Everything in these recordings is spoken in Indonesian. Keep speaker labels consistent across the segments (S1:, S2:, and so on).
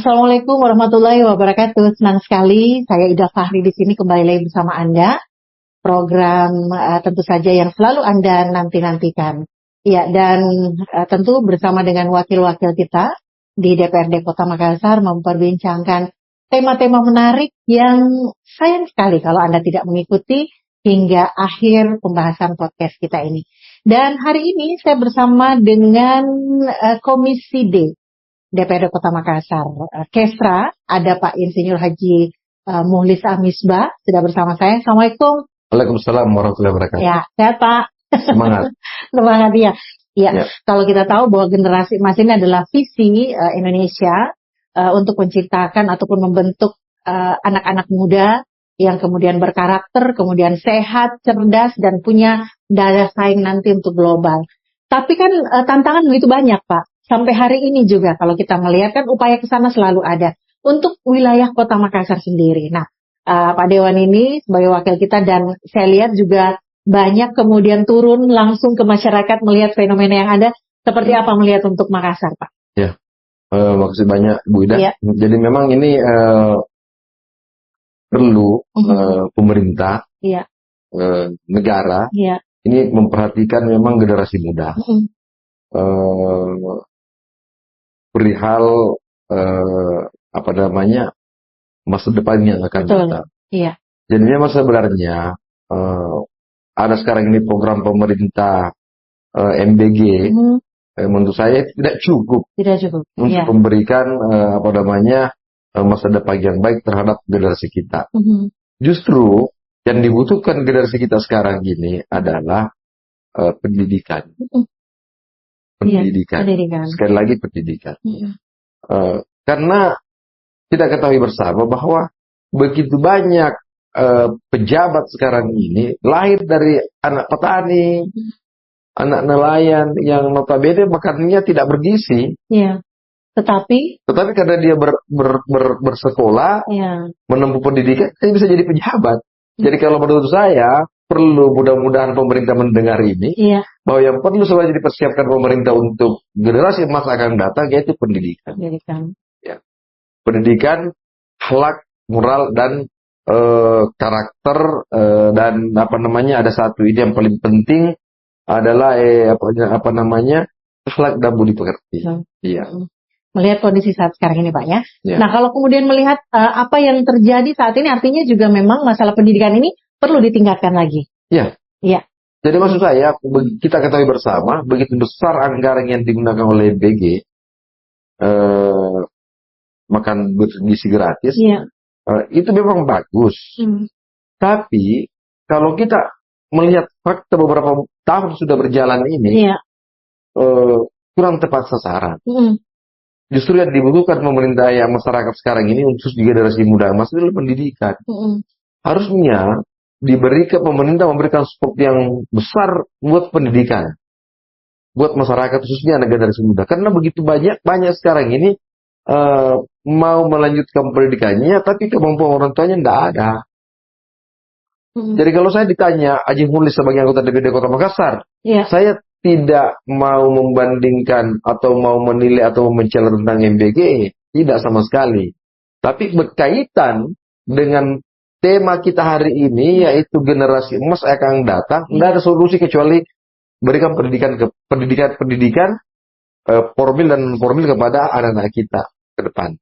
S1: Assalamualaikum warahmatullahi wabarakatuh. Senang sekali saya Ida Fahri di sini kembali lagi bersama Anda. Program tentu saja yang selalu Anda nanti-nantikan. Ya, dan tentu bersama dengan wakil-wakil kita di DPRD Kota Makassar memperbincangkan tema-tema menarik yang sayang sekali kalau Anda tidak mengikuti hingga akhir pembahasan podcast kita ini. Dan hari ini saya bersama dengan Komisi D DPRD Kota Makassar, Kesra, ada Pak Insinyur Haji Muhlis Amisbah, sudah bersama saya. Assalamualaikum.
S2: Waalaikumsalam warahmatullahi wabarakatuh.
S1: Ya, sehat Pak.
S2: Semangat.
S1: Semangat ya. Ya. Kalau kita tahu bahwa generasi emas ini adalah visi Indonesia untuk menciptakan ataupun membentuk anak-anak muda yang kemudian berkarakter, kemudian sehat, cerdas, dan punya daya saing nanti untuk global. Tapi kan tantangan begitu banyak Pak. Sampai hari ini juga kalau kita melihat kan upaya ke sana selalu ada untuk wilayah Kota Makassar sendiri. Nah, Pak Dewan ini sebagai wakil kita dan saya lihat juga banyak kemudian turun langsung ke masyarakat melihat fenomena yang ada. Seperti apa melihat untuk Makassar, Pak?
S2: Ya, makasih banyak Bu Ida. Ya. Jadi memang ini perlu pemerintah, negara, ini memperhatikan memang generasi muda. Perihal masa depan yang akan datang.
S1: Iya.
S2: Jadi memang sebenarnya ada sekarang ini program pemerintah MBG. Menurut saya tidak cukup. Untuk memberikan masa depan yang baik terhadap generasi kita. Justru yang dibutuhkan generasi kita sekarang ini adalah pendidikan. Pendidikan. Sekali lagi pendidikan. Karena kita ketahui bersama bahwa begitu banyak pejabat sekarang ini lahir dari anak petani, anak nelayan yang notabene makanannya tidak bergizi.
S1: Tetapi
S2: karena dia bersekolah, menempuh pendidikan, dia bisa jadi pejabat. Jadi kalau menurut saya perlu mudah-mudahan pemerintah mendengar ini, bahwa yang perlu sebenarnya dipersiapkan pemerintah untuk generasi emas akan datang yaitu pendidikan. Ya. Pendidikan, akhlak, moral dan karakter dan ada satu ini yang paling penting adalah akhlak dan budi pekerti.
S1: Melihat kondisi saat sekarang ini Pak ya. Nah kalau kemudian melihat apa yang terjadi saat ini artinya juga memang masalah pendidikan ini perlu ditingkatkan lagi. Iya.
S2: Jadi maksud saya, kita ketahui bersama, begitu besar anggaran yang digunakan oleh BG, makan bergizi gratis, itu memang bagus. Tapi, kalau kita melihat fakta beberapa tahun sudah berjalan ini, kurang tepat sasaran. Justru yang dibutuhkan pemerintah yang masyarakat sekarang ini, khusus di generasi muda, maksudnya pendidikan. Harusnya pemerintah memberikan support yang besar buat pendidikan, buat masyarakat khususnya anak generasi muda, karena begitu banyak sekarang ini mau melanjutkan pendidikannya, tapi kemampuan orang tuanya tidak ada. Jadi kalau saya ditanya Haji Muhlis sebagai anggota DPRD Kota Makassar, saya tidak mau membandingkan atau mau menilai atau mencela tentang MBG, tidak sama sekali. Tapi berkaitan dengan tema kita hari ini yaitu generasi emas akan datang, tidak ada solusi kecuali berikan pendidikan formil dan non-formil kepada anak-anak kita ke depan.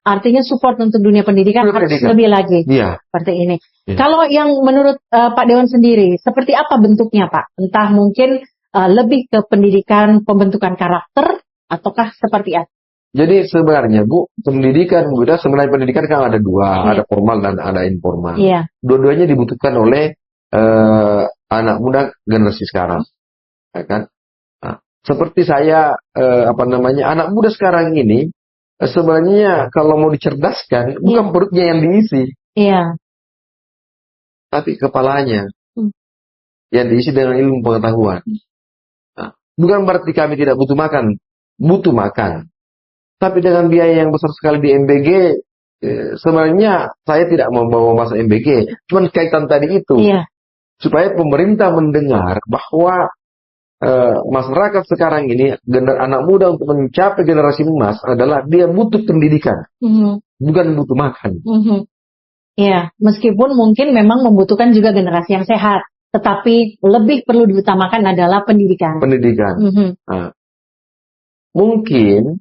S1: Artinya support untuk dunia pendidikan harus lebih lagi. Seperti ini. Kalau yang menurut Pak Dewan sendiri, seperti apa bentuknya Pak? Entah mungkin lebih ke pendidikan pembentukan karakter ataukah seperti apa?
S2: Jadi sebenarnya Bu, pendidikan kan ada dua, ada formal dan ada informal. Dua-duanya dibutuhkan oleh anak muda generasi sekarang, ya kan? Nah, seperti saya, anak muda sekarang ini sebenarnya kalau mau dicerdaskan bukan perutnya yang diisi, tapi kepalanya yang diisi dengan ilmu pengetahuan. Nah, bukan berarti kami tidak butuh makan. Tapi dengan biaya yang besar sekali di MBG, sebenarnya saya tidak mau bawa masa MBG. Cuman kaitan tadi itu, supaya pemerintah mendengar bahwa masyarakat sekarang ini, anak muda untuk mencapai generasi emas adalah dia butuh pendidikan, bukan butuh makan.
S1: Ya, meskipun mungkin memang membutuhkan juga generasi yang sehat, tetapi lebih perlu diutamakan adalah pendidikan.
S2: Pendidikan. Nah, mungkin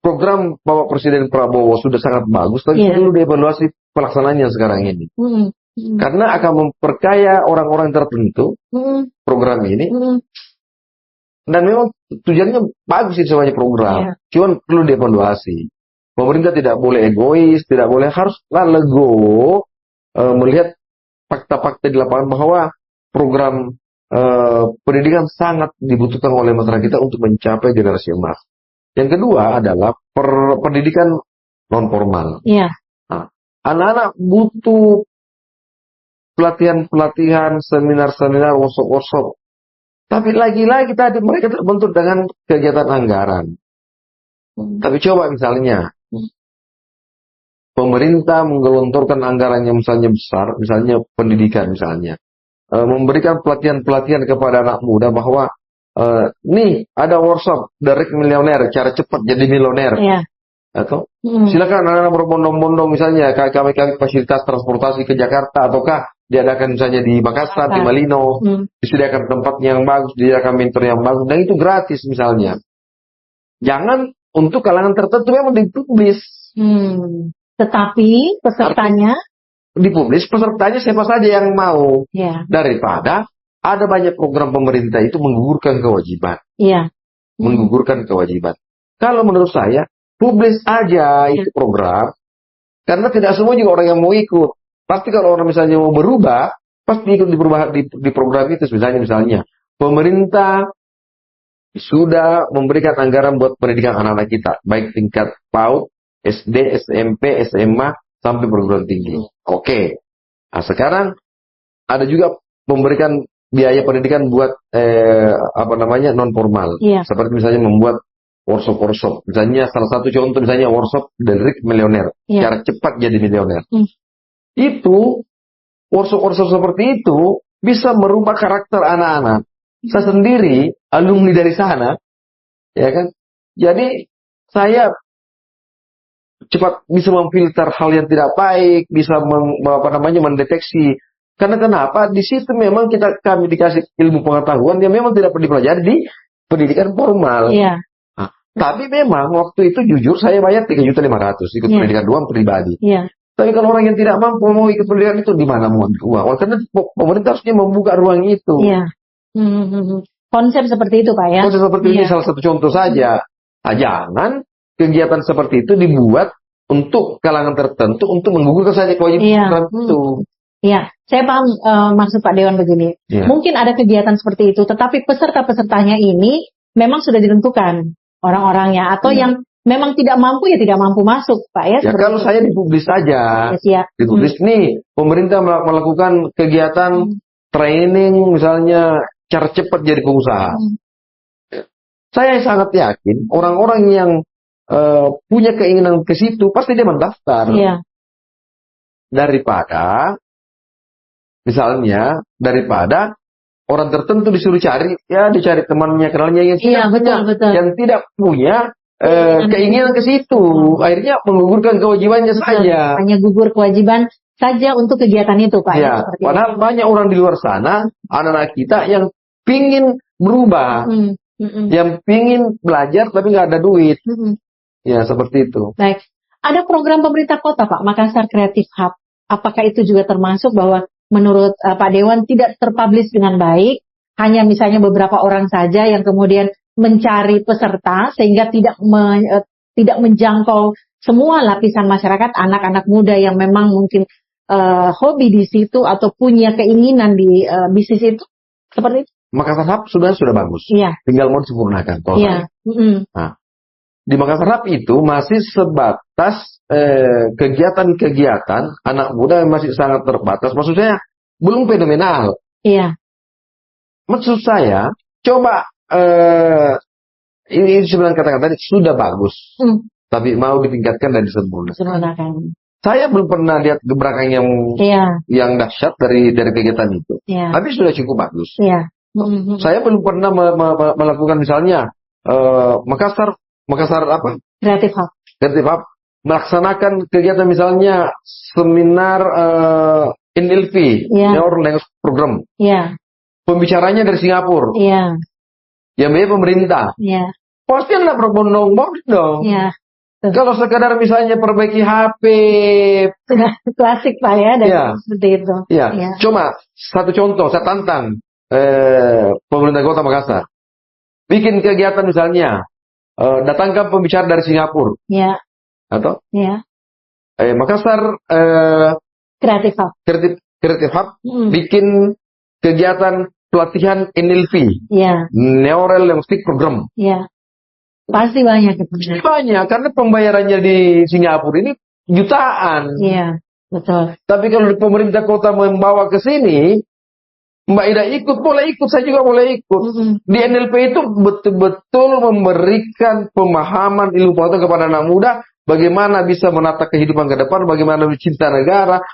S2: program Bapak Presiden Prabowo sudah sangat bagus, tapi perlu dievaluasi pelaksanaannya sekarang ini. Karena akan memperkaya orang-orang tertentu program ini. Dan memang tujuannya bagus sih semuanya program. Cuman perlu dievaluasi. Pemerintah tidak boleh egois, tidak boleh, haruslah legowo melihat fakta-fakta di lapangan bahwa program pendidikan sangat dibutuhkan oleh masyarakat kita untuk mencapai generasi emas. Yang kedua adalah pendidikan non formal. Nah, anak-anak butuh pelatihan-pelatihan, seminar-seminar, workshop-workshop. Tapi lagi-lagi tadi mereka terbentur dengan kegiatan anggaran. Tapi coba misalnya pemerintah menggelontorkan anggaran yang misalnya besar, misalnya pendidikan misalnya, memberikan pelatihan-pelatihan kepada anak muda bahwa nih ada workshop direct milioner, cara cepat jadi milioner. Atau silakan anak-anak berbondong-bondong misalnya kami fasilitas transportasi ke Jakarta, ataukah diadakan misalnya di Makassar, di Malino, disediakan tempat yang bagus, disediakan mentor yang bagus, dan itu gratis misalnya. Jangan untuk kalangan tertentu memang dipublis.
S1: Tetapi pesertanya
S2: dipublis, pesertanya siapa saja yang mau. Daripada ada banyak program pemerintah itu menggugurkan kewajiban. Menggugurkan kewajiban. Kalau menurut saya, publis aja itu program, karena tidak semua juga orang yang mau ikut. Pasti kalau orang misalnya mau berubah, pasti ikut di program itu. Misalnya, pemerintah sudah memberikan anggaran buat pendidikan anak-anak kita, baik tingkat PAUD, SD, SMP, SMA, sampai perguruan tinggi. Oke. Nah, sekarang ada juga memberikan biaya pendidikan buat non formal. Seperti misalnya membuat workshop. Misalnya salah satu contoh misalnya workshop direct milioner, cara cepat jadi milioner. Itu workshop seperti itu bisa merubah karakter anak-anak. Saya sendiri alumni dari sana, ya kan. Jadi saya cepat bisa memfilter hal yang tidak baik, bisa mendeteksi. Karena kenapa? Di situ memang kami dikasih ilmu pengetahuan yang memang tidak perlu dipelajari di pendidikan formal. Nah, tapi memang waktu itu jujur saya bayar 3.500.000 ikut pendidikan doang pribadi. Tapi kalau orang yang tidak mampu mau ikut pendidikan itu di mana mau ambil uang? Karena pemerintah harusnya membuka ruang itu.
S1: Konsep seperti itu, Pak ya.
S2: Konsep seperti ini salah satu contoh saja. Nah, jangan kegiatan seperti itu dibuat untuk kalangan tertentu untuk menggugurkan saja kewajiban itu.
S1: Saya paham maksud Pak Dewan begini. Mungkin ada kegiatan seperti itu, tetapi peserta-pesertanya ini memang sudah ditentukan orang-orangnya, atau yang memang tidak mampu tidak mampu masuk, Pak ya.
S2: Kalau saya dipublis saja, dipublis nih pemerintah melakukan kegiatan training misalnya cara cepat jadi pengusaha. Saya sangat yakin orang-orang yang punya keinginan ke situ pasti dia mendaftar. Daripada orang tertentu disuruh cari, dicari temannya, kenalnya yang tidak punya keinginan ke situ, akhirnya menggugurkan kewajibannya saja.
S1: Hanya gugur kewajiban saja untuk kegiatan itu, Pak.
S2: Padahal banyak orang di luar sana, anak-anak kita yang pingin berubah, yang pingin belajar tapi nggak ada duit. Seperti itu.
S1: Baik. Ada program pemerintah kota, Pak, Makassar Creative Hub. Apakah itu juga termasuk bahwa menurut Pak Dewan tidak terpublish dengan baik, hanya misalnya beberapa orang saja yang kemudian mencari peserta sehingga tidak menjangkau semua lapisan masyarakat, anak-anak muda yang memang mungkin hobi di situ atau punya keinginan di bisnis itu, seperti itu?
S2: Makassar Hub sudah bagus, tinggal mau disempurnakan. Nah, di Makassar Hub itu masih sebatas kegiatan-kegiatan anak muda yang masih sangat terbatas. Maksud saya belum fenomenal. Maksud saya coba ini sebenarnya kata-kata tadi sudah bagus, tapi mau ditingkatkan dan disempurnakan. Saya belum pernah lihat gebrakan yang dahsyat dari kegiatan itu. Tapi sudah cukup bagus. Saya belum pernah melakukan misalnya Makassar apa?
S1: Creative Hub.
S2: Melaksanakan kegiatan misalnya seminar NLP, Neural Language Program. Pembicaranya dari Singapura. Yang biaya pemerintah. Pasti anda berbondong-bondong dong. Kalau sekadar misalnya perbaiki HP,
S1: sudah klasik Pak ya, dan seperti itu.
S2: Cuma satu contoh, saya tantang pemerintah Kota Makassar, bikin kegiatan misalnya, datangkan pembicara dari Singapura, atau Makassar Creative Hub, bikin kegiatan pelatihan NLP, Neural Language Program.
S1: Pasti banyak.
S2: Banyak, karena pembayarannya di Singapura ini jutaan.
S1: Betul.
S2: Tapi kalau pemerintah kota membawa ke sini, Mbak Ida ikut, boleh ikut, saya juga boleh ikut. Di NLP itu betul-betul memberikan pemahaman ilmu pengetahuan kepada anak muda, bagaimana bisa menata kehidupan ke depan, bagaimana mencinta negara.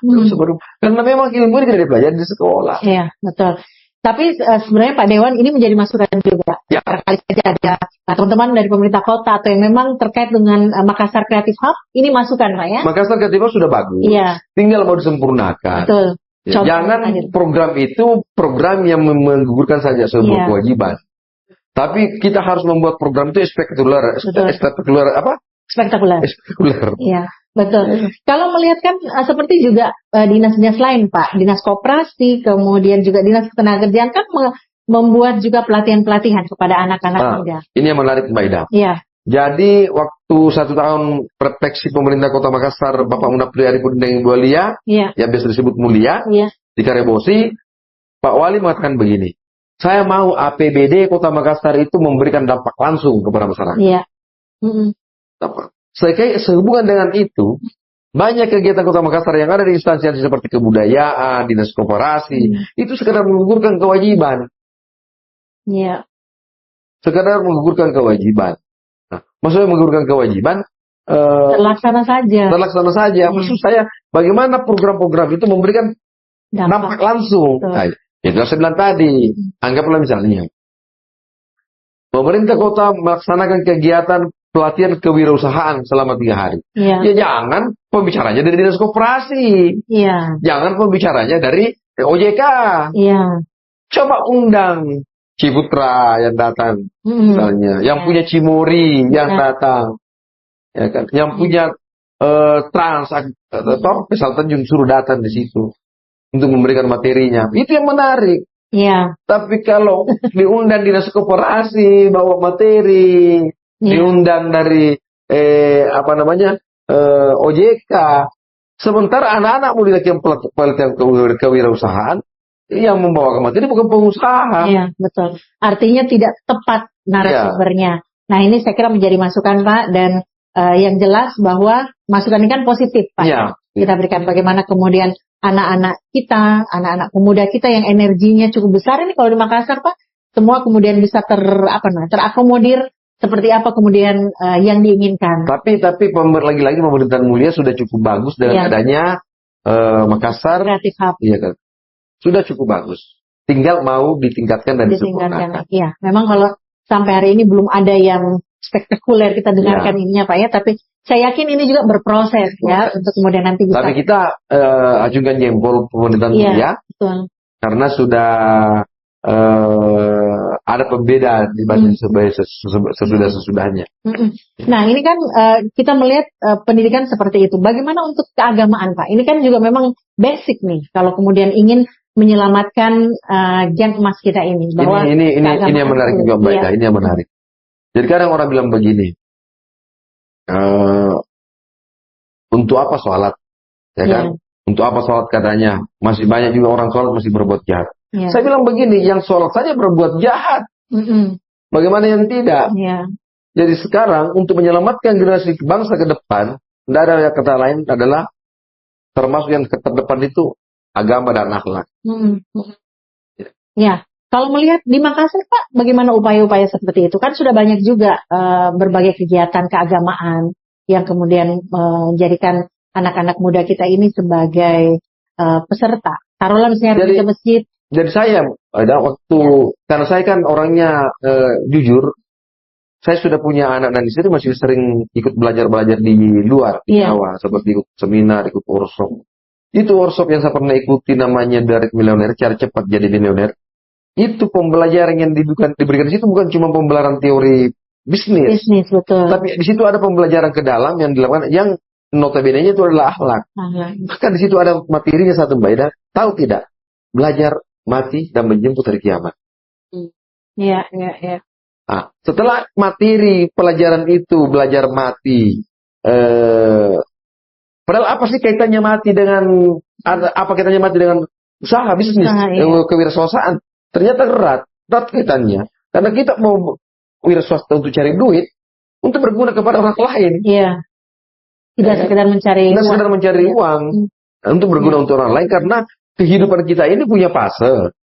S2: Karena memang ilmu ini tidak dipelajari di sekolah.
S1: Betul. Tapi sebenarnya Pak Dewan, ini menjadi masukan juga. Barangkali saja ada teman-teman dari pemerintah kota atau yang memang terkait dengan Makassar Creative Hub, ini masukan Pak ya?
S2: Makassar Creative Hub sudah bagus. Tinggal mau disempurnakan.
S1: Betul.
S2: Jangan program itu program yang menggugurkan saja sebuah kewajiban. Tapi kita harus membuat program itu spektakuler. Betul. Kalau melihat kan seperti juga dinas-dinas lain Pak, dinas koperasi, kemudian juga dinas ketenagakerjaan kan membuat juga pelatihan-pelatihan kepada anak-anak muda. Ini yang menarik Mbak Ida. Jadi waktu 1 tahun refleksi pemerintah Kota Makassar, Bapak Munafri Arifudin dan Ibu Alia, yang biasa disebut Mulia, di Karebosi, Pak Wali mengatakan begini, saya mau APBD Kota Makassar itu memberikan dampak langsung kepada masyarakat. Sehubungan dengan itu, banyak kegiatan Kota Makassar yang ada di instansi seperti kebudayaan, dinas koperasi, itu sekedar menggugurkan kewajiban. Sekedar menggugurkan kewajiban. Nah, maksudnya menggugurkan kewajiban,
S1: terlaksana saja.
S2: Maksud saya, bagaimana program-program itu memberikan dampak langsung. Nah, itu saya bilang tadi, anggaplah misalnya, pemerintah kota melaksanakan kegiatan pelatihan kewirausahaan selama 3 hari. Jangan pembicaranya dari dinas koperasi. Jangan pembicaranya dari OJK. Coba undang Ciputra yang datang, misalnya, yang punya Cimori yang datang, yang punya Trans atau Pesal Tanjung suruh datang di situ untuk memberikan materinya. Itu yang menarik. Tapi kalau diundang dinas koperasi bawa materi, diundang dari OJK, sementara anak-anak muda yang pelatihan kewirausahaan yang membawa materi bukan pengusaha.
S1: Betul. Artinya tidak tepat narasumbernya. Nah, ini saya kira menjadi masukan Pak, dan yang jelas bahwa masukan ini kan positif Pak. Kita berikan bagaimana kemudian anak-anak kita, anak-anak pemuda kita yang energinya cukup besar ini kalau di Makassar Pak, semua kemudian bisa terakomodir seperti apa kemudian yang diinginkan.
S2: Tapi lagi-lagi pemerintahan Mulia sudah cukup bagus dengan adanya Makassar
S1: Creative Hub.
S2: Sudah cukup bagus. Tinggal mau ditingkatkan dan disempurnakan.
S1: Memang kalau sampai hari ini belum ada yang spektakuler kita dengarkan ininya Pak ya, tapi saya yakin ini juga berproses untuk kemudian nanti bisa.
S2: Tapi kita ajukan jempol pemerintahan Mulia.
S1: Betul.
S2: Karena sudah ada pembeda dibanding sesudah-sesudahnya.
S1: Nah, ini kan kita melihat pendidikan seperti itu. Bagaimana untuk keagamaan, Pak? Ini kan juga memang basic nih. Kalau kemudian ingin menyelamatkan jam emas kita ini. Bahwa
S2: ini yang menarik juga, Mbak. Ini yang menarik. Jadi kadang orang bilang begini, untuk apa sholat? Ya kan? Untuk apa sholat katanya? Masih banyak juga orang sholat masih berbuat jahat. Saya bilang begini, yang sholat saja berbuat jahat. Bagaimana yang tidak? Jadi sekarang untuk menyelamatkan generasi bangsa ke depan, tidak ada kata lain adalah termasuk yang terdepan itu agama dan akhlak.
S1: Kalau melihat di Makassar Pak, bagaimana upaya-upaya seperti itu? Kan sudah banyak juga berbagai kegiatan keagamaan yang kemudian menjadikan anak-anak muda kita ini sebagai peserta. Taruhlah misalnya pergi ke masjid.
S2: Jadi saya ada waktu, karena saya kan orangnya jujur, saya sudah punya anak dan istri, masih sering ikut belajar-belajar di luar, di Jawa, seperti ikut seminar, ikut workshop. Itu workshop yang saya pernah ikuti namanya Direct Millionaire, cara cepat jadi milioner. Itu pembelajaran yang diberikan di situ bukan cuma pembelajaran teori bisnis,
S1: betul.
S2: tapi di situ ada pembelajaran ke dalam yang dilakukan, yang notabene-nya itu adalah akhlak. Bahkan di situ ada materinya satu Mbak Ida, tahu tidak? Belajar, mati, dan menjemput hari kiamat.
S1: Iya.
S2: Nah, setelah materi pelajaran itu, belajar mati, padahal apa sih kaitannya mati dengan, apa kaitannya mati dengan usaha, bisnis, kewirausahaan? Ternyata erat kaitannya. Karena kita mau wiraswasta untuk cari duit, untuk berguna kepada orang lain.
S1: Iya. Tidak sekedar mencari uang.
S2: Untuk berguna untuk orang lain, karena kehidupan kita ini punya fase.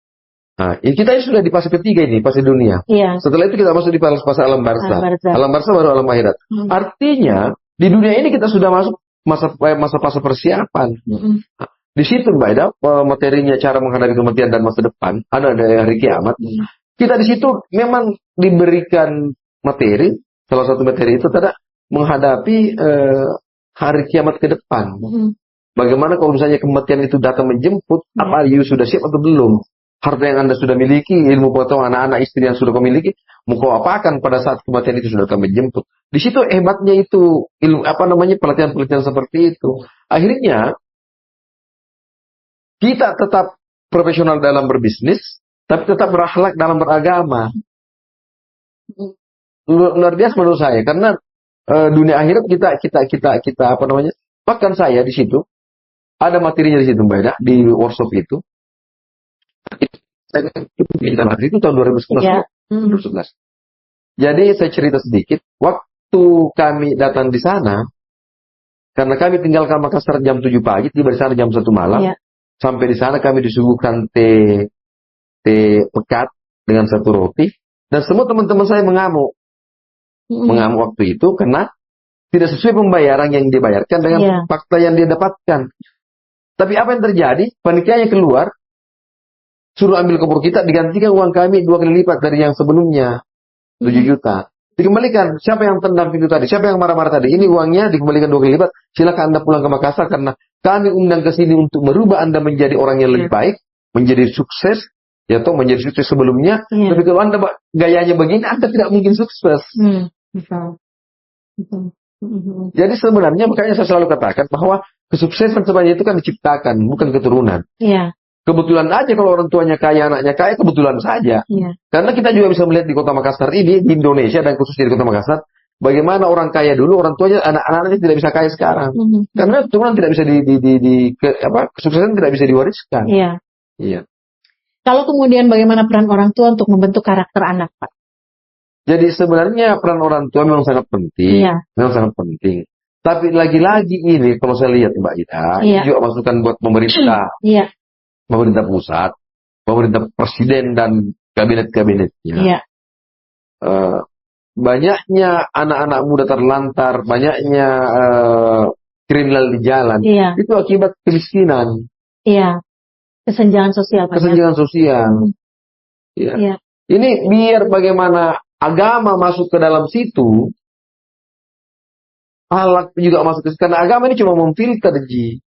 S2: Nah, kita sudah di fase ketiga ini, fase dunia.
S1: Iya.
S2: Setelah itu kita masuk di fase alam barzah. Alam barzah baru alam akhirat. Artinya, di dunia ini kita sudah masuk masa fase persiapan. Di situ Mbak Ida, materinya cara menghadapi kematian dan masa depan, ada hari kiamat. Kita di situ memang diberikan materi, salah satu materi itu adalah menghadapi hari kiamat ke depan. Bagaimana kalau misalnya kematian itu datang menjemput, apa you sudah siap atau belum? Harta yang Anda sudah miliki, ilmu pengetahuan anak-anak istri yang sudah kau miliki, mau kau apakan pada saat kematian itu sudah datang menjemput? Di situ hebatnya itu ilmu pelatihan-pelatihan seperti itu. Akhirnya kita tetap profesional dalam berbisnis, tapi tetap berakhlak dalam beragama. Luar biasa menurut saya, karena dunia akhirat kita bahkan saya di situ ada materinya di situ Mbak Ida, di workshop itu. Itu tahun 2011. Jadi saya cerita sedikit, waktu kami datang di sana, karena kami tinggalkan Makassar jam 7 pagi, tiba di sana jam 1 malam. Sampai di sana kami disuguhkan teh pekat dengan satu roti, dan semua teman-teman saya mengamuk waktu itu karena tidak sesuai pembayaran yang dibayarkan dengan fakta yang dia dapatkan. Tapi apa yang terjadi? Panitianya keluar, suruh ambil koper kita, digantikan uang kami 2 kali lipat dari yang sebelumnya, 7 juta. Dikembalikan, siapa yang tendang pintu tadi? Siapa yang marah-marah tadi? Ini uangnya dikembalikan 2 kali lipat, silakan Anda pulang ke Makassar, karena kami undang ke sini untuk merubah Anda menjadi orang yang lebih baik, menjadi sukses, atau menjadi sukses sebelumnya. Tapi kalau Anda gayanya begini, Anda tidak mungkin sukses. Jadi sebenarnya makanya saya selalu katakan bahwa kesuksesan sebenarnya itu kan diciptakan, bukan keturunan. Kebetulan aja kalau orang tuanya kaya, anaknya kaya, kebetulan saja. Karena kita juga bisa melihat di kota Makassar ini, di Indonesia dan khususnya di kota Makassar, bagaimana orang kaya dulu, orang tuanya, anak-anaknya tidak bisa kaya sekarang. Karena keturunan tidak bisa kesuksesan tidak bisa diwariskan. Iya.
S1: Kalau kemudian bagaimana peran orang tua untuk membentuk karakter anak, Pak?
S2: Jadi sebenarnya peran orang tua memang sangat penting. Memang sangat penting. Tapi lagi-lagi ini, kalau saya lihat Mbak Ida, juga masukan buat pemerintah. Pemerintah pusat, pemerintah presiden dan kabinet-kabinetnya. Banyaknya anak-anak muda terlantar, banyaknya kriminal di jalan. Itu akibat kemiskinan.
S1: Kesenjangan sosial.
S2: Kesenjangan sosial. Ini biar bagaimana agama masuk ke dalam situ, akhlak juga masuk ke situ. Karena agama ini cuma memfilter, Ji.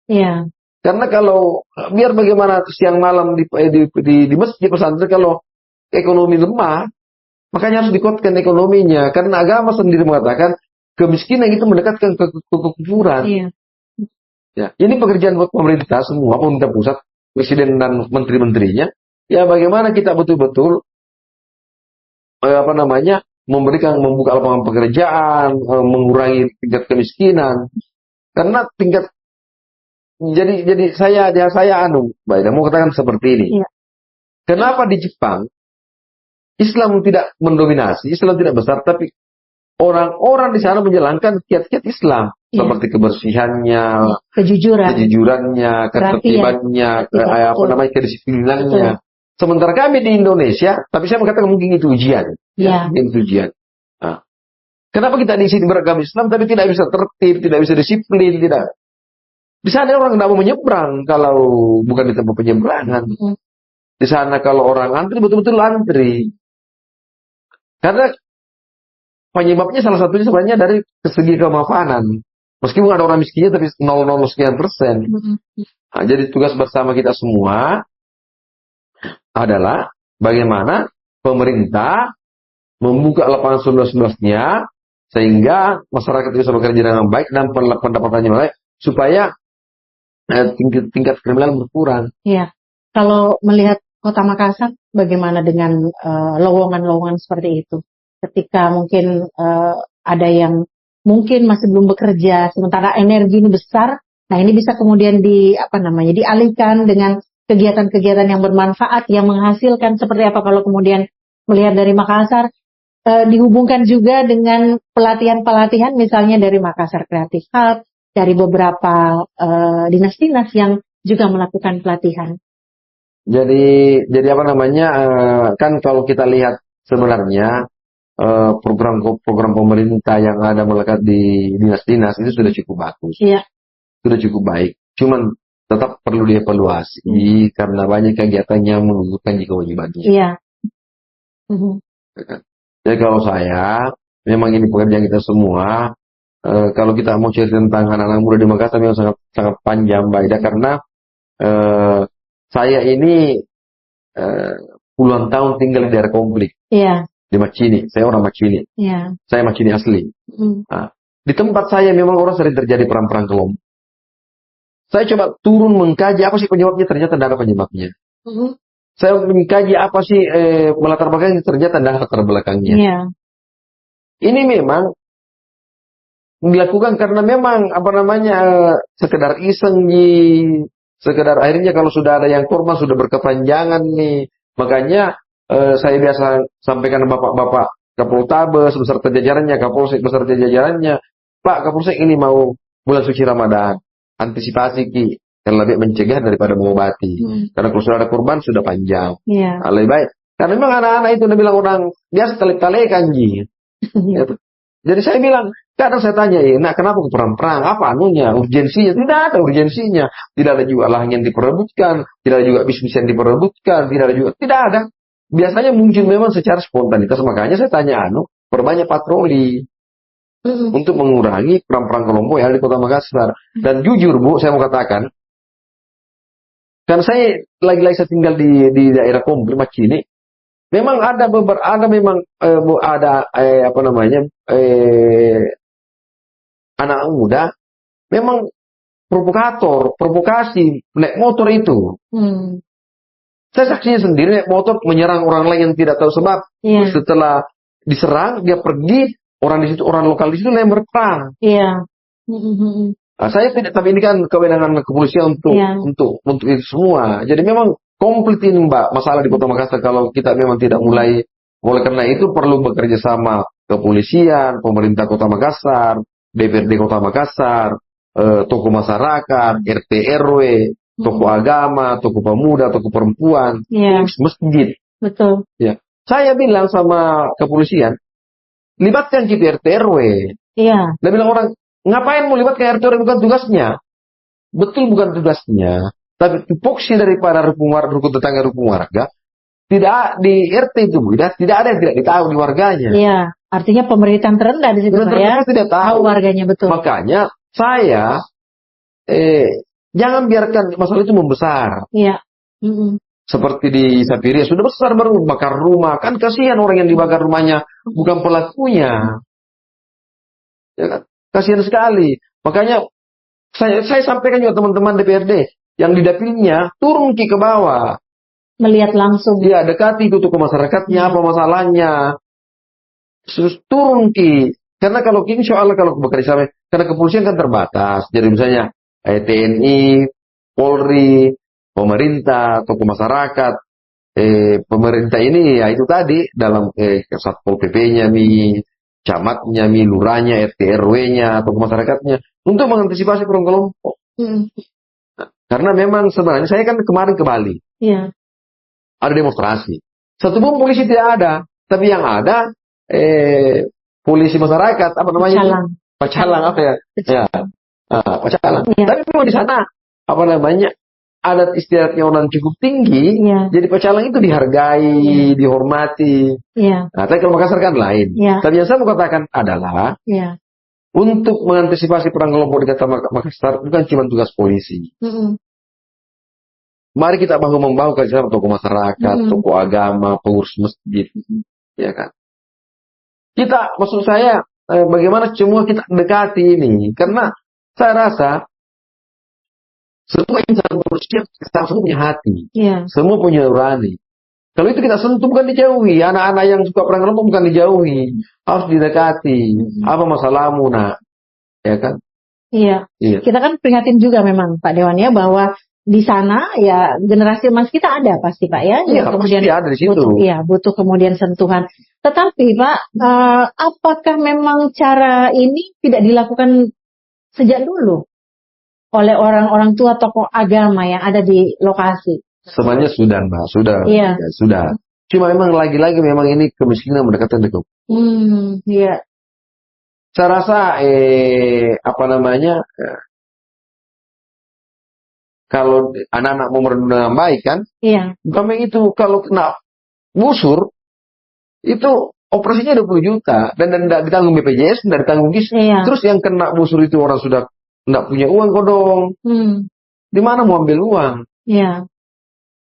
S2: Karena kalau biar bagaimana siang malam di masjid pesantren, kalau ekonomi lemah, makanya harus dikuatkan ekonominya. Karena agama sendiri mengatakan kemiskinan itu mendekatkan ke kekufuran. Ini pekerjaan buat pemerintah semua, pemerintah pusat, presiden dan menteri-menterinya. Ya bagaimana kita betul-betul membuka lapangan pekerjaan, mengurangi tingkat kemiskinan. Karena jadi saya Mbak Ida mau katakan seperti ini. Kenapa di Jepang Islam tidak mendominasi, Islam tidak besar, tapi orang-orang di sana menjalankan kiat-kiat Islam seperti kebersihannya, kejujurannya, ketertibannya, kedisiplinannya. Sementara kami di Indonesia, tapi saya mengatakan mungkin itu ujian. Mungkin itu ujian. Kenapa kita di sini beragama Islam tapi tidak bisa tertib, tidak bisa disiplin, tidak? Di sana orang tidak mau menyeberang kalau bukan di tempat penyeberangan. Di sana kalau orang antri, betul-betul antri. Karena penyebabnya salah satunya sebenarnya dari segi kemapanan. Meskipun ada orang miskinnya tapi 0,0 sekian persen. Nah, jadi tugas bersama kita semua adalah bagaimana pemerintah membuka lapangan seluas-luasnya sehingga masyarakat bisa bekerja dengan baik dan pendapatannya baik supaya tingkat kriminal berkurang.
S1: Iya. Kalau melihat Kota Makassar, bagaimana dengan lowongan-lowongan seperti itu? Ketika mungkin ada yang mungkin masih belum bekerja, sementara energi ini besar, nah ini bisa kemudian dialihkan dengan kegiatan-kegiatan yang bermanfaat, yang menghasilkan seperti apa kalau kemudian melihat dari Makassar, dihubungkan juga dengan pelatihan-pelatihan misalnya dari Makassar Creative Hub, dari beberapa dinas-dinas yang juga melakukan pelatihan.
S2: Jadi apa namanya, kan kalau kita lihat sebenarnya program pemerintah yang ada melekat di dinas-dinas itu sudah cukup bagus.
S1: Iya.
S2: Sudah cukup baik. Cuman tetap perlu dievaluasi karena banyak kegiatan yang menggugurkan kewajibannya.
S1: Iya.
S2: Jadi kalau saya, memang ini pekerjaan kita semua. Kalau kita mau cerita tentang anak-anak muda di Makassar memang sangat sangat panjang, Mbak Ida, karena saya ini puluhan tahun tinggal di daerah konflik.
S1: Iya.
S2: Di Macini, saya orang Macini.
S1: Iya.
S2: Saya Macini asli. Nah, di tempat saya memang orang sering terjadi perang-perang kelompok. Saya coba turun mengkaji apa sih penyebabnya, ternyata tidak ada penyebabnya. Saya mengkaji apa sih melatar belakangnya, ternyata tidak ada latar belakangnya.
S1: Iya.
S2: Ini memang dilakukan karena memang sekedar iseng sekedar akhirnya kalau sudah ada yang korban sudah berkepanjangan nih. Makanya saya biasa sampaikan bapak-bapak Kapoltabes beserta jajarannya, Kapolsek beserta jajarannya, Pak Kapolsek ini mau bulan suci Ramadan, antisipasi yang lebih mencegah daripada mengobati. Karena kalau sudah ada korban sudah panjang.
S1: Yeah.
S2: Lebih baik. Karena memang anak-anak itu udah bilang orang biasa talik-talekan Jadi saya bilang, kadang saya tanya, nah kenapa perang-perang? Apa anunya? Urgensinya? Tidak ada urgensinya. Tidak ada juga lahan yang diperebutkan. Tidak ada juga bisnis yang diperebutkan. Tidak ada. Biasanya muncul memang secara spontanitas. Makanya saya tanya, perbanyak patroli. Untuk mengurangi perang-perang kelompok yang ada di Kota Makassar. Dan jujur Bu, saya mau katakan, karena saya lagi-lagi saya tinggal di daerah konflik Macini. Memang ada anak muda memang provokasi naik motor itu. Saya saksinya sendiri naik motor menyerang orang lain yang tidak tahu sebab.
S1: Yeah.
S2: Setelah diserang dia pergi, orang lokal di situ lempar perang.
S1: Iya.
S2: Nah, saya tidak, tapi ini kan kewenangan kepolisian untuk itu semua. Jadi memang komplit ini Mbak, masalah di Kota Makassar kalau kita memang tidak mulai. Oleh karena itu perlu bekerja sama kepolisian, pemerintah Kota Makassar, DPRD Kota Makassar, tokoh masyarakat, RT RW, tokoh agama, tokoh pemuda, tokoh perempuan, masjid.
S1: Betul.
S2: Ya. Saya bilang sama kepolisian, libatkan RT RW.
S1: Iya.
S2: Dia bilang orang, ngapain mau libatkan RT RW, bukan tugasnya. Betul bukan tugasnya. Tapi tupoksi daripada rukun tetangga, rukun warga, tidak di RT itu Bu, tidak ada yang tidak ditahu di warganya.
S1: Iya, artinya pemerintahan terendah di situ ya.
S2: Tidak tahu
S1: warganya, betul.
S2: Makanya saya jangan biarkan masalah itu membesar.
S1: Iya.
S2: Seperti di Sapiria sudah besar baru bakar rumah, kan kasihan orang yang dibakar rumahnya bukan pelakunya. Ya kan? Kasihan sekali. Makanya saya sampaikan juga teman-teman DPRD yang di dapilnya turun ke bawah,
S1: melihat langsung.
S2: Iya, dekati itu ke masyarakatnya, apa masalahnya. Turun karena kalau insya Allah kalau bekerja sama, karena kepolisian kan terbatas. Jadi misalnya TNI, Polri, pemerintah, tokoh masyarakat, pemerintah ini ya itu tadi dalam Satpol PP-nya, camatnya, lurahnya, RT RW-nya, tokoh masyarakatnya untuk mengantisipasi perang kelompok. Karena memang sebenarnya saya kan kemarin ke Bali.
S1: Iya.
S2: Ada demonstrasi. Satu pun polisi tidak ada, tapi yang ada polisi masyarakat apa namanya?
S1: Pacalang apa ya?
S2: Ya. Pacalang. Tapi memang di sana apa namanya adat istiadatnya orang cukup tinggi, jadi pacalang itu dihargai, dihormati. Nah, tapi kalau Makassar kan lain. Tapi yang saya mau katakan adalah untuk mengantisipasi perang kelompok di kota Makassar bukan cuma tugas polisi. Mari kita bahu-membahu kerjasama tokoh masyarakat, tokoh agama, pengurus masjid, ya kan. Kita, maksud saya, bagaimana semua kita dekati ini, karena saya rasa semua insan manusia semua punya hati, semua punya nurani. Kalau itu kita sentuh bukan dijauhi, anak-anak yang suka perang kelompok bukan dijauhi, harus didekati. Apa masalahmu nak, ya kan? Iya. Kita kan prihatin juga memang Pak Dewan ya bahwa di sana ya generasi emas kita ada pasti Pak ya. Iya, kemudian pasti ada di situ.
S1: Butuh kemudian sentuhan. Tetapi Pak, apakah memang cara ini tidak dilakukan sejak dulu oleh orang-orang tua tokoh agama yang ada di lokasi?
S2: Sebenarnya sudah Mbak, sudah. Ya, sudah. Cuma memang lagi-lagi memang ini kemiskinan mendekatkan dengan.
S1: Iya.
S2: Saya rasa apa namanya? Kalau anak-anak mau merenung baik kan, kami itu kalau kena busur, itu operasinya 20 juta. Dan tidak ditanggung BPJS, tidak ditanggung GIS. Terus yang kena busur itu orang sudah tidak punya uang kodong. Di mana mau ambil uang?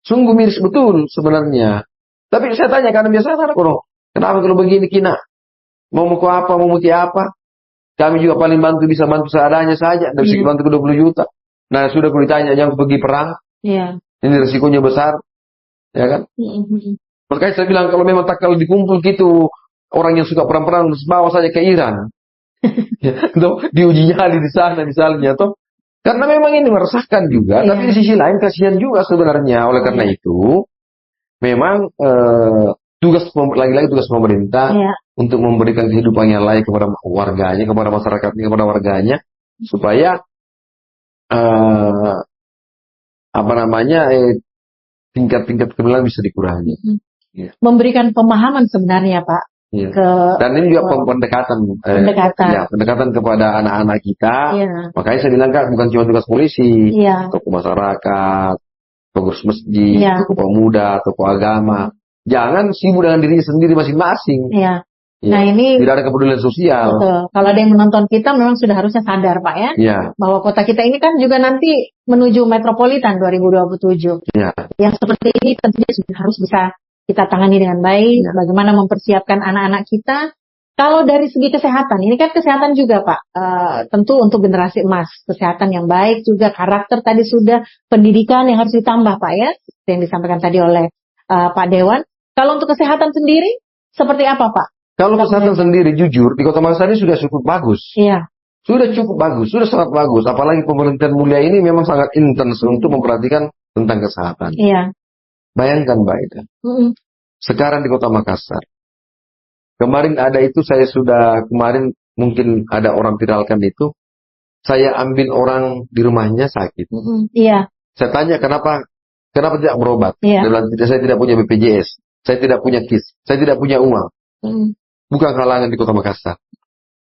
S2: Sungguh miris betul sebenarnya. Tapi saya tanya, karena biasa anak kodong, kenapa kalau begini kina? Mau muka apa, mau muti apa? Kami juga paling bantu, bisa bantu seadanya saja. Tidak bisa bantu ke 20 juta. Nah sudah aku ditanya jangan pergi perang, ini risikonya besar, ya kan? Makanya saya bilang kalau memang tak kalau dikumpul gitu orang yang suka perang-perang bawa saja ke Iran, diuji nyali di sana misalnya, toh karena memang ini meresahkan juga. Tapi di sisi lain kasihan juga sebenarnya. Oleh karena itu, memang lagi-lagi tugas pemerintah untuk memberikan kehidupan yang layak kepada warganya, kepada masyarakatnya, kepada warganya, supaya apa namanya tingkat-tingkat kriminal bisa dikurangi.
S1: Memberikan pemahaman sebenarnya Pak.
S2: Dan ini juga pendekatan kepada anak-anak kita. Makanya saya bilang kan bukan cuma tugas polisi, tokoh masyarakat, pengurus masjid, tokoh pemuda, tokoh agama. Jangan sibuk dengan dirinya sendiri masing-masing. Nah ini tidak ada kepedulian sosial.
S1: Betul. Kalau ada yang menonton kita memang sudah harusnya sadar Pak ya, bahwa kota kita ini kan juga nanti menuju metropolitan 2027. Yang seperti ini tentunya sudah harus bisa kita tangani dengan baik. Bagaimana mempersiapkan anak-anak kita. Kalau dari segi kesehatan, ini kan kesehatan juga Pak, tentu untuk generasi emas, kesehatan yang baik juga, karakter tadi sudah, pendidikan yang harus ditambah Pak ya, yang disampaikan tadi oleh Pak Dewan. Kalau untuk kesehatan sendiri, seperti apa Pak?
S2: Kalau kesehatan sendiri jujur di Kota Makassar ini sudah cukup bagus. Sudah cukup bagus, sudah sangat bagus. Apalagi pemerintahan mulia ini memang sangat intens untuk memperhatikan tentang kesehatan. Bayangkan Mbak Ida, sekarang di Kota Makassar, kemarin ada itu kemarin mungkin ada orang viralkan itu, saya ambil orang di rumahnya sakit. Saya tanya kenapa tidak berobat? Saya tidak punya BPJS, saya tidak punya KIS, saya tidak punya uang. Bukan halangan di Kota Makassar.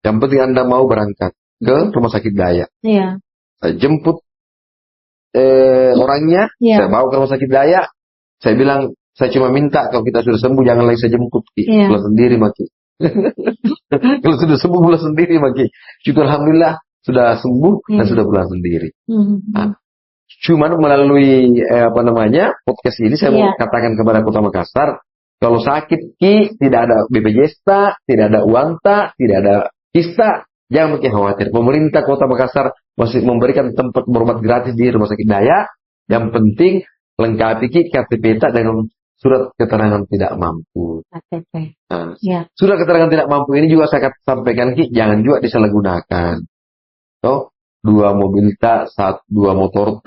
S2: Yang penting Anda mau berangkat ke Rumah Sakit Dayak. Saya jemput orangnya, saya bawa ke Rumah Sakit Dayak. Saya bilang, saya cuma minta kalau kita sudah sembuh jangan lagi saya jemput, pulang sendiri Maki. Kalau sudah sembuh pulang sendiri Maki. Syukur alhamdulillah sudah sembuh dan sudah pulang sendiri. Cuman melalui podcast ini saya mau katakan kepada Kota Makassar, kalau sakit tidak ada BPJS, tidak ada uang, tidak ada kista, jangan makin khawatir. Pemerintah Kota Makassar masih memberikan tempat berobat gratis di Rumah Sakit Dayak. Yang penting lengkapi KTP dengan surat keterangan tidak mampu. Surat keterangan tidak mampu ini juga saya sampaikan jangan juga disalahgunakan. Dua mobil dua motor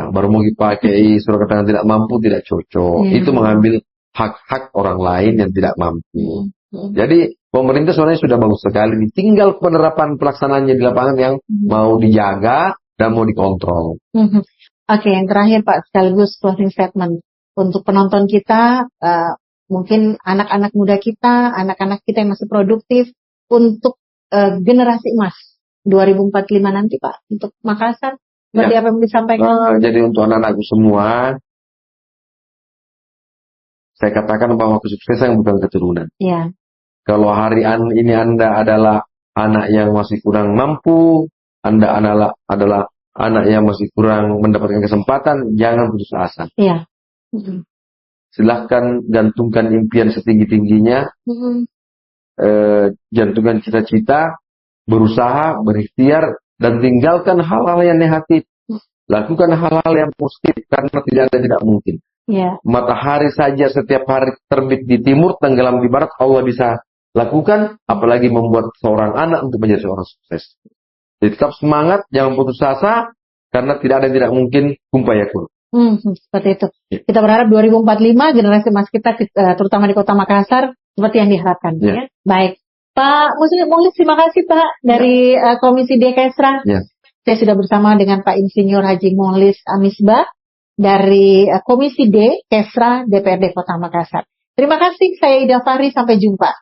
S2: baru mau dipakai surat keterangan tidak mampu, tidak cocok. Itu mengambil hak-hak orang lain yang tidak mampu. Jadi pemerintah sebenarnya sudah bagus sekali. Tinggal penerapan pelaksanaannya di lapangan yang mau dijaga dan mau dikontrol.
S1: Oke, yang terakhir Pak, sekaligus closing statement untuk penonton kita, mungkin anak-anak muda kita, anak-anak kita yang masih produktif untuk generasi emas 2045 nanti Pak untuk Makassar? Seperti apa yang disampaikan?
S2: Jadi untuk anak-anakku semua, saya katakan bahwa kesuksesan bukan keturunan.
S1: Ya.
S2: Kalau hari ini Anda adalah anak yang masih kurang mampu, Anda adalah anak yang masih kurang mendapatkan kesempatan, jangan putus asa.
S1: Iya.
S2: Silahkan gantungkan impian setinggi-tingginya, jantungkan cita-cita, berusaha, berikhtiar, dan tinggalkan hal-hal yang negatif. Lakukan hal-hal yang positif, karena tidak ada yang tidak mungkin.
S1: Yeah.
S2: Matahari saja setiap hari terbit di timur, tenggelam di barat, Allah bisa lakukan, apalagi membuat seorang anak untuk menjadi seorang sukses. Jadi tetap semangat, jangan putus asa, karena tidak ada yang tidak mungkin, kun fayakun.
S1: Seperti itu. Kita berharap 2045 generasi emas kita, terutama di Kota Makassar, seperti yang diharapkan. Ya. Baik. Pak Muslim Mulis, terima kasih Pak dari Komisi D Kesra. Saya sudah bersama dengan Pak Insinyur Haji Mulis Amisbah dari Komisi D Kesra DPRD Kota Makassar. Terima kasih, saya Ida Fahri, sampai jumpa.